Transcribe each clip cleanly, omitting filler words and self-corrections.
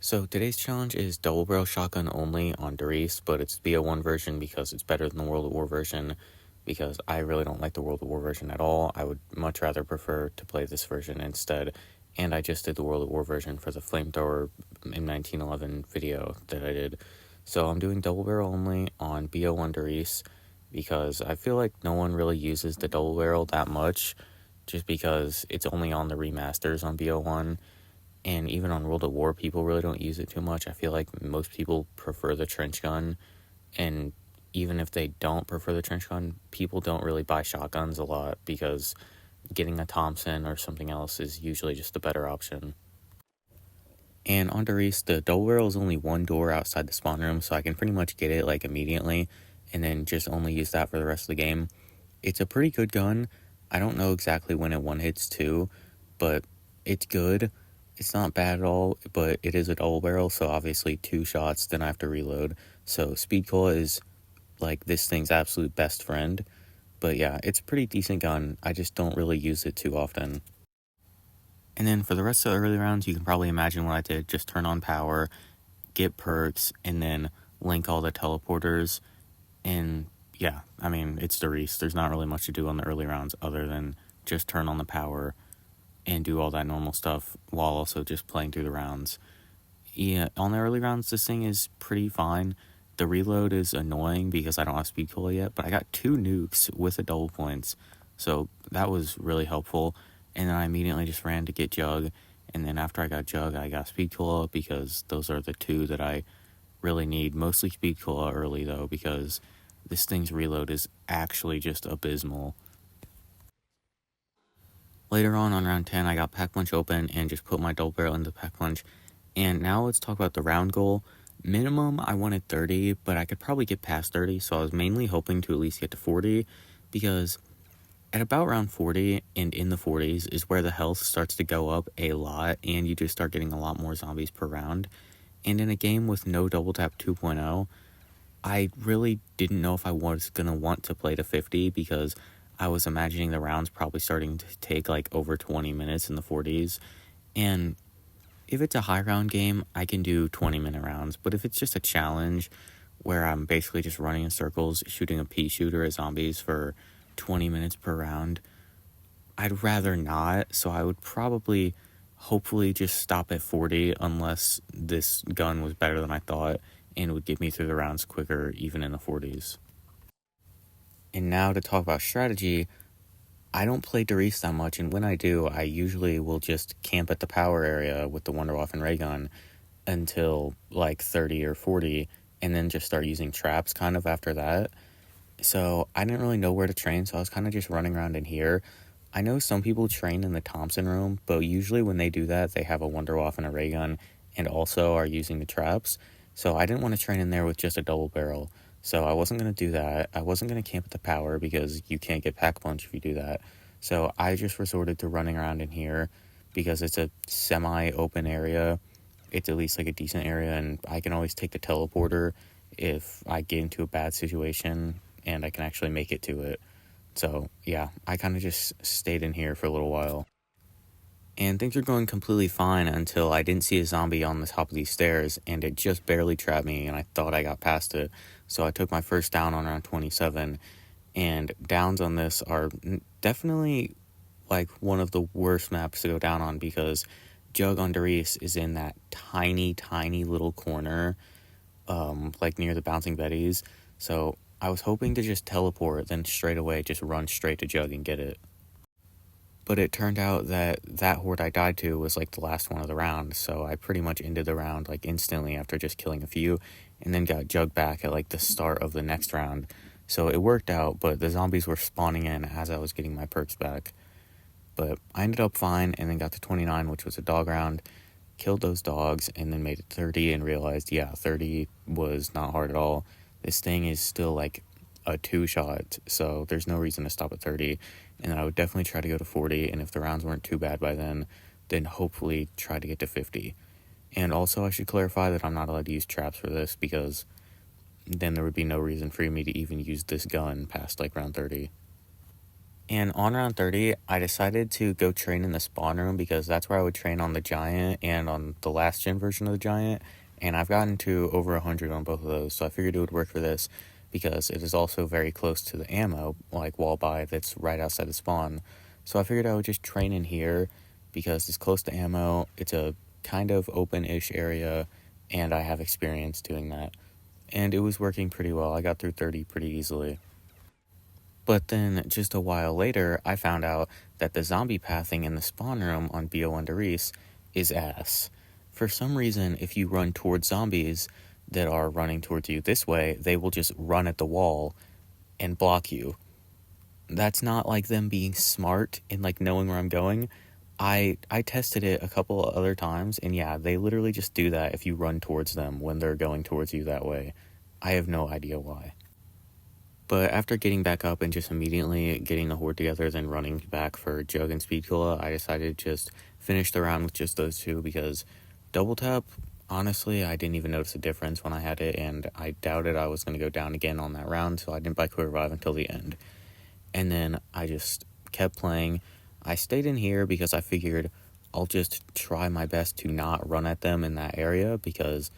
So today's challenge is double barrel shotgun only on Riese, but it's the BO1 version because it's better than the World at War version, because I really don't like the World at War version at all. I would much rather prefer to play this version instead, and I just did the World at War version for the flamethrower M1911 video that I did. So I'm doing double barrel only on BO1 Riese because I feel like no one really uses the double barrel that much, just because it's only on the remasters on BO1. And even on World at War, people really don't use it too much. I feel like most people prefer the trench gun, and even if they don't prefer the trench gun, people don't really buy shotguns a lot because getting a Thompson or something else is usually just a better option. And on Riese, the double barrel is only one door outside the spawn room, so I can pretty much get it like immediately, and then just only use that for the rest of the game. It's a pretty good gun. I don't know exactly when it one hits too, but it's good. It's not bad at all, but it is a double barrel, so obviously 2 shots, then I have to reload. So speed cola is like this thing's absolute best friend. But yeah, it's a pretty decent gun. I just don't really use it too often. And then for the rest of the early rounds, you can probably imagine what I did. Just turn on power, get perks, and then link all the teleporters. And yeah, I mean, it's the Riese. There's not really much to do on the early rounds other than just turn on the power and do all that normal stuff while also just playing through the rounds. Yeah, on the early rounds, this thing is pretty fine. The reload is annoying because I don't have speed cola yet, but I got 2 nukes with the double points, so that was really helpful. And then I immediately just ran to get Jug, and then after I got Jug, I got speed cola because those are the 2 that I really need. Mostly speed cola early though, because this thing's reload is actually just abysmal. Later on round 10, I got Pack Punch open and just put my double barrel into Pack Punch. And now let's talk about the round goal. Minimum, I wanted 30, but I could probably get past 30, so I was mainly hoping to at least get to 40, because at about round 40 and in the 40s is where the health starts to go up a lot, and you just start getting a lot more zombies per round. And in a game with no double tap 2.0, I really didn't know if I was going to want to play to 50 because I was imagining the rounds probably starting to take like over 20 minutes in the 40s. And if it's a high round game, I can do 20-minute rounds. But if it's just a challenge where I'm basically just running in circles, shooting a pea shooter at zombies for 20 minutes per round, I'd rather not. So I would probably, hopefully, just stop at 40 unless this gun was better than I thought and would get me through the rounds quicker, even in the 40s. And now to talk about strategy, I don't play Riese that much, and when I do, I usually will just camp at the power area with the Wunderwaffen ray gun until like 30 or 40, and then just start using traps kind of after that. So I didn't really know where to train, so I was kind of just running around in here. I know some people train in the Thompson room, but usually when they do that, they have a Wunderwaffen ray gun and also are using the traps. So I didn't want to train in there with just a double barrel. So I wasn't going to do that. I wasn't going to camp at the power because you can't get pack punch if you do that. So I just resorted to running around in here because it's a semi-open area. It's at least like a decent area, and I can always take the teleporter if I get into a bad situation and I can actually make it to it. So yeah, I kind of just stayed in here for a little while. And things were going completely fine until I didn't see a zombie on the top of these stairs, and it just barely trapped me, and I thought I got past it. So I took my first down on round 27, and downs on this are definitely like one of the worst maps to go down on because Jug on Riese is in that tiny, tiny little corner, like near the Bouncing Betties. So I was hoping to just teleport, then straight away just run straight to Jug and get it. But it turned out that horde I died to was like the last one of the round, so I pretty much ended the round like instantly after just killing a few, and then got Jug back at like the start of the next round. So it worked out, but the zombies were spawning in as I was getting my perks back. But I ended up fine, and then got to 29, which was a dog round, killed those dogs, and then made it 30 and realized, yeah, 30 was not hard at all. This thing is still like a 2-shot, so there's no reason to stop at 30, and then I would definitely try to go to 40, and if the rounds weren't too bad by then hopefully try to get to 50. And also I should clarify that I'm not allowed to use traps for this, because then there would be no reason for me to even use this gun past like round 30. And on round 30, I decided to go train in the spawn room because that's where I would train on the Giant and on the last gen version of the Giant. And I've gotten to over 100 on both of those, so I figured it would work for this because it is also very close to the ammo, like wall buy, that's right outside the spawn. So I figured I would just train in here because it's close to ammo, it's a kind of open-ish area, and I have experience doing that. And it was working pretty well. I got through 30 pretty easily. But then, just a while later, I found out that the zombie pathing in the spawn room on BO1 to Riese is ass. For some reason, if you run towards zombies that are running towards you this way, they will just run at the wall and block you. That's not like them being smart and like knowing where I'm going. I tested it a couple other times, and yeah, they literally just do that if you run towards them when they're going towards you that way. I have no idea why. But after getting back up and just immediately getting the horde together, then running back for Jug and Speed Cola, I decided to just finish the round with just those two because double tap, honestly, I didn't even notice a difference when I had it, and I doubted I was going to go down again on that round, so I didn't buy Quick Revive until the end. And then I just kept playing. I stayed in here because I figured I'll just try my best to not run at them in that area because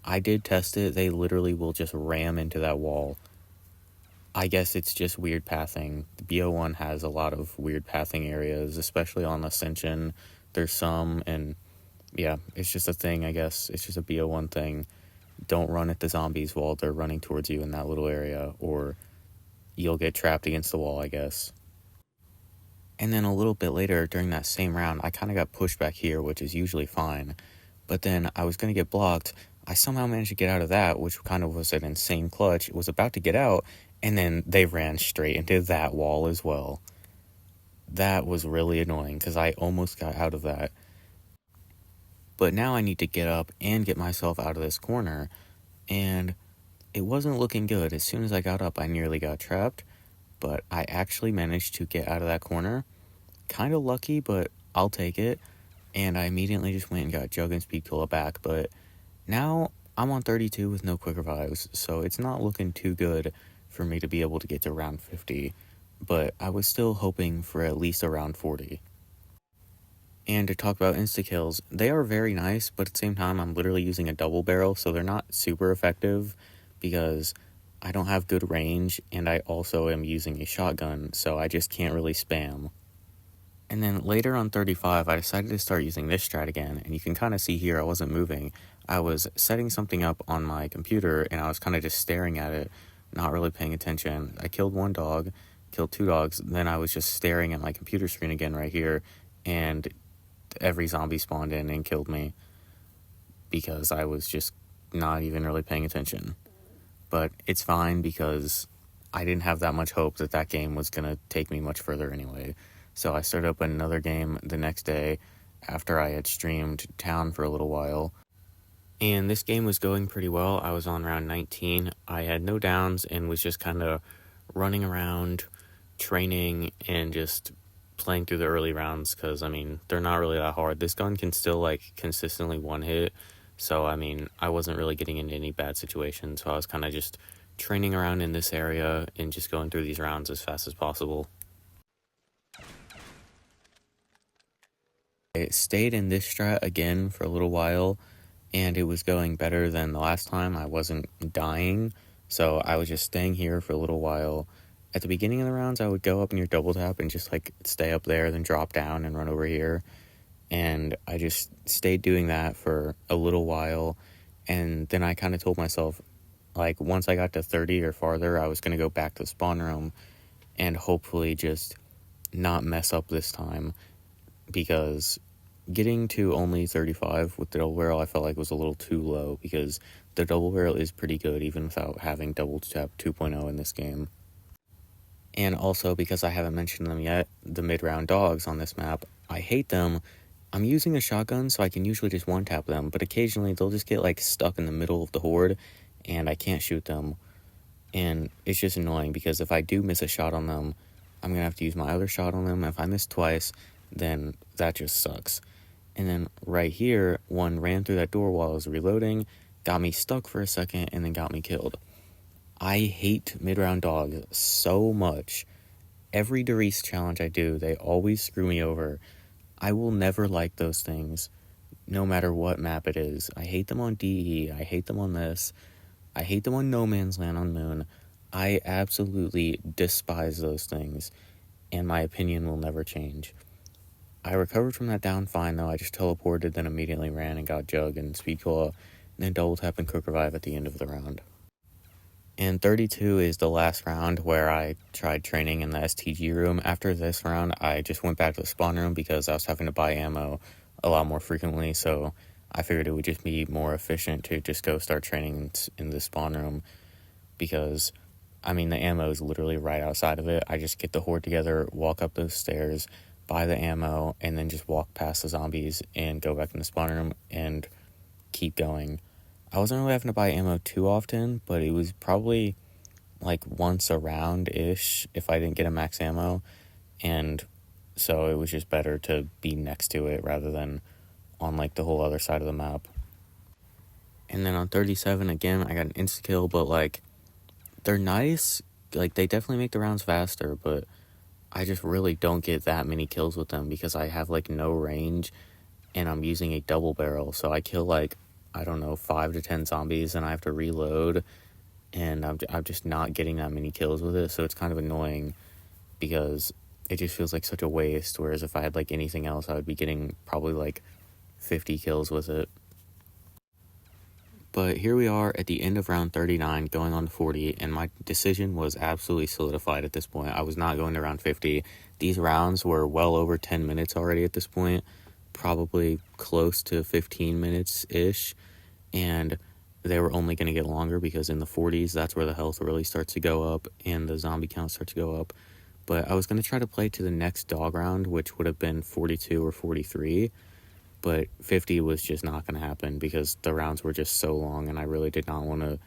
I did test it. They literally will just ram into that wall. I guess it's just weird pathing. The BO1 has a lot of weird pathing areas, especially on Ascension. There's some, and yeah, it's just a thing, I guess. It's just a BO1 thing. Don't run at the zombies while they're running towards you in that little area, or you'll get trapped against the wall, I guess. And then a little bit later, during that same round, I kind of got pushed back here, which is usually fine. But then I was going to get blocked. I somehow managed to get out of that, which kind of was an insane clutch. It was about to get out, and then they ran straight into that wall as well. That was really annoying, because I almost got out of that. But now I need to get up and get myself out of this corner, and it wasn't looking good. As soon as I got up, I nearly got trapped, but I actually managed to get out of that corner. Kind of lucky, but I'll take it. And I immediately just went and got Jug and Speed Cola back, but now I'm on 32 with no quick revives, so it's not looking too good for me to be able to get to round 50, but I was still hoping for at least around 40. And to talk about insta-kills, they are very nice, but at the same time, I'm literally using a double barrel, so they're not super effective because I don't have good range, and I also am using a shotgun, so I just can't really spam. And then later on 35, I decided to start using this strat again, and you can kind of see here I wasn't moving. I was setting something up on my computer, and I was kind of just staring at it, not really paying attention. I killed one dog, killed two dogs, then I was just staring at my computer screen again right here, and every zombie spawned in and killed me because I was just not even really paying attention. But it's fine because I didn't have that much hope that that game was going to take me much further anyway. So I started up another game the next day after I had streamed Town for a little while. And this game was going pretty well. I was on round 19. I had no downs and was just kind of running around, training, and just playing through the early rounds because, I mean, they're not really that hard. This gun can still, like, consistently one-hit. So, I mean, I wasn't really getting into any bad situations. So I was kind of just training around in this area and just going through these rounds as fast as possible. I stayed in this strat again for a little while, and it was going better than the last time. I wasn't dying, so I was just staying here for a little while. At the beginning of the rounds, I would go up in your double tap and just like stay up there, then drop down and run over here. And I just stayed doing that for a little while, and then I kind of told myself, like, once I got to 30 or farther, I was going to go back to the spawn room and hopefully just not mess up this time, because getting to only 35 with the double barrel I felt like was a little too low, because the double barrel is pretty good even without having double tap 2.0 in this game. And also, because I haven't mentioned them yet, the mid-round dogs on this map, I hate them. I'm using a shotgun, so I can usually just one-tap them, but occasionally they'll just get, like, stuck in the middle of the horde, and I can't shoot them. And it's just annoying, because if I do miss a shot on them, I'm going to have to use my other shot on them. If I miss twice, then that just sucks. And then right here, one ran through that door while I was reloading, got me stuck for a second, and then got me killed. I hate mid-round dogs so much. Every Riese challenge I do, they always screw me over. I will never like those things, no matter what map it is. I hate them on DE, I hate them on this, I hate them on No Man's Land on Moon. I absolutely despise those things, and my opinion will never change. I recovered from that down fine, though. I just teleported, then immediately ran and got Jug and Speed Cola, and then double tap and Quick Revive at the end of the round. And 32 is the last round where I tried training in the STG room. After this round, I just went back to the spawn room because I was having to buy ammo a lot more frequently, so I figured it would just be more efficient to just go start training in the spawn room because, I mean, the ammo is literally right outside of it. I just get the horde together, walk up those stairs, buy the ammo, and then just walk past the zombies and go back in the spawn room and keep going. I wasn't really having to buy ammo too often, but it was probably like once a round-ish if I didn't get a max ammo, and so it was just better to be next to it rather than on like the whole other side of the map. And then on 37, again, I got an insta-kill, but like, they're nice, like they definitely make the rounds faster, but I just really don't get that many kills with them because I have like no range and I'm using a double barrel, so I kill like, I don't know, 5 to 10 zombies and I have to reload, and I'm just not getting that many kills with it, so it's kind of annoying because it just feels like such a waste, whereas if I had like anything else, I would be getting probably like 50 kills with it. But here we are at the end of round 39, going on to 40, and my decision was absolutely solidified at this point. I was not going to round 50. These rounds were well over 10 minutes already at this point, probably close to 15 minutes-ish, and they were only going to get longer because in the 40s, that's where the health really starts to go up and the zombie count starts to go up. But I was going to try to play to the next dog round, which would have been 42 or 43, but 50 was just not going to happen because the rounds were just so long, and I really did not want to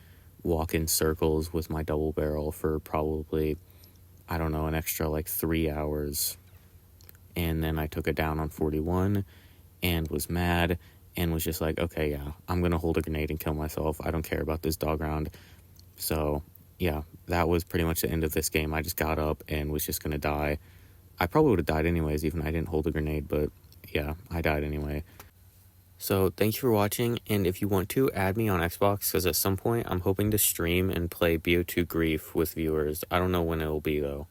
walk in circles with my double barrel for probably, I don't know, an extra like 3 hours. And then I took it down on 41 and was mad and was just like, okay, yeah, I'm going to hold a grenade and kill myself. I don't care about this dog round. So, yeah, that was pretty much the end of this game. I just got up and was just going to die. I probably would have died anyways, even if I didn't hold a grenade, but yeah, I died anyway. So, thank you for watching, and if you want to, add me on Xbox, because at some point, I'm hoping to stream and play BO2 Grief with viewers. I don't know when it will be, though.